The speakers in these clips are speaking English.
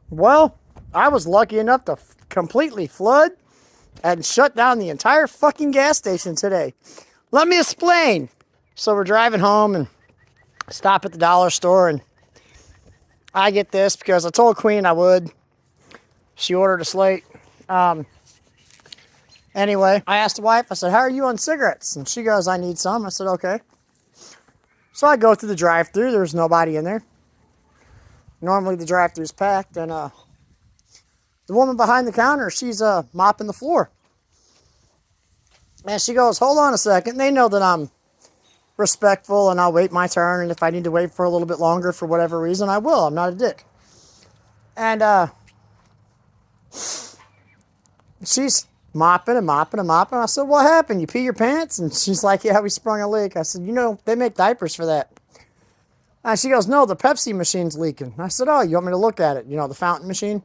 Well, I was lucky enough to completely flood and shut down the entire fucking gas station today. Let me explain. So we're driving home and stop at the dollar store, and I get this because I told Queen I would. She ordered a slate. Anyway, I asked the wife, I said, how are you on cigarettes? And she goes, I need some. I said, okay. So I go through the drive-thru. There's nobody in there. Normally the drive-thru's packed, and the woman behind the counter, she's mopping the floor. And she goes, hold on a second. They know that I'm respectful and I'll wait my turn. And if I need to wait for a little bit longer for whatever reason, I will. I'm not a dick. And she's mopping and mopping and mopping. I said, what happened? You pee your pants? And she's like, yeah, we sprung a leak. I said, they make diapers for that. And she goes, no, the Pepsi machine's leaking. I said, oh, you want me to look at it? The fountain machine?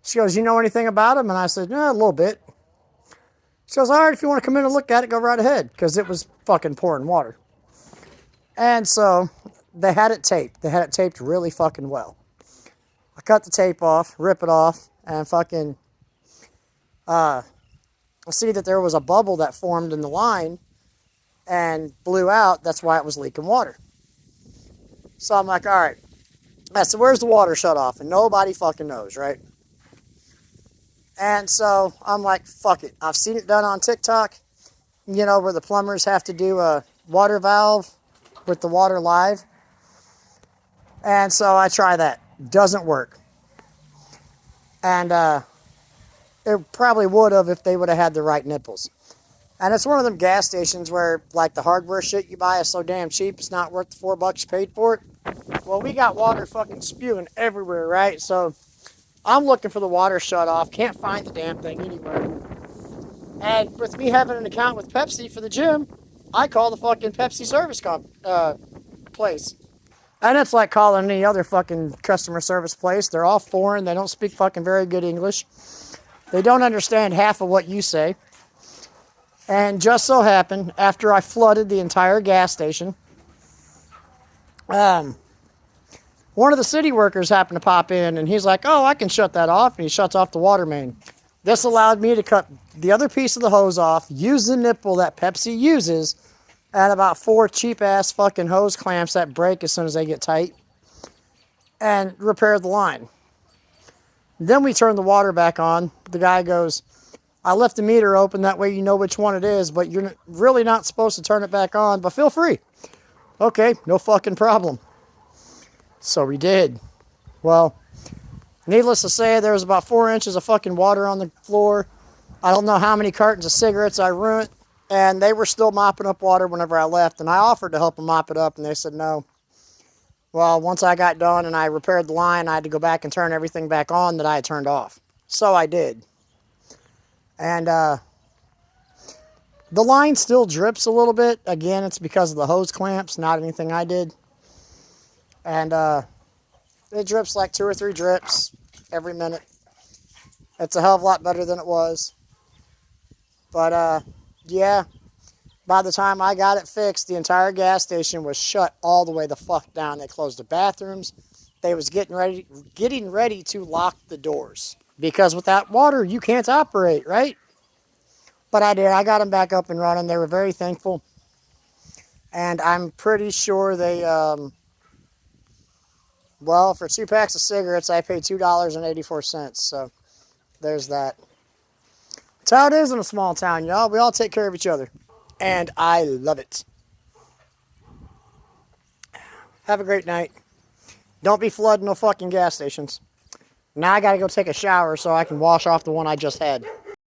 She goes, you know anything about them? And I said, yeah, a little bit. She goes, all right, if you want to come in and look at it, go right ahead. Because it was fucking pouring water. And so they had it taped. They had it taped really fucking well. I cut the tape off, rip it off, and fucking see that there was a bubble that formed in the line and blew out. That's why it was leaking water. So I'm like, all right. I said, where's the water shut off? And nobody fucking knows, right? And so I'm like, fuck it. I've seen it done on TikTok, where the plumbers have to do a water valve with the water live. And so I try that. Doesn't work. And it probably would have if they would have had the right nipples. And it's one of them gas stations where, like, the hardware shit you buy is so damn cheap, it's not worth the $4 you paid for it. Well, we got water fucking spewing everywhere, right? So I'm looking for the water shut off. Can't find the damn thing anywhere. And with me having an account with Pepsi for the gym, I call the fucking Pepsi service place. And it's like calling any other fucking customer service place. They're all foreign. They don't speak fucking very good English. They don't understand half of what you say. And just so happened, after I flooded the entire gas station, one of the city workers happened to pop in, and he's like, oh, I can shut that off, and he shuts off the water main. This allowed me to cut the other piece of the hose off, use the nipple that Pepsi uses, and about 4 cheap-ass fucking hose clamps that break as soon as they get tight, and repair the line. Then we turn the water back on. The guy goes, I left the meter open, that way you know which one it is, but you're really not supposed to turn it back on, but feel free. Okay, no fucking problem. So we did. Well, needless to say, there was about 4 inches of fucking water on the floor. I don't know how many cartons of cigarettes I ruined, and they were still mopping up water whenever I left, and I offered to help them mop it up, and they said no. Well, once I got done and I repaired the line, I had to go back and turn everything back on that I had turned off. So I did. And the line still drips a little bit. Again, it's because of the hose clamps, not anything I did. And it drips like 2 or 3 drips every minute. It's a hell of a lot better than it was. But yeah, by the time I got it fixed, the entire gas station was shut all the way the fuck down. They closed the bathrooms. They was getting ready to lock the doors. Because without water, you can't operate, right? But I did. I got them back up and running. They were very thankful. And I'm pretty sure they, well, for 2 packs of cigarettes, I paid $2.84. So there's that. That's how it is in a small town, y'all. We all take care of each other. And I love it. Have a great night. Don't be flooding no fucking gas stations. Now I gotta go take a shower so I can wash off the one I just had.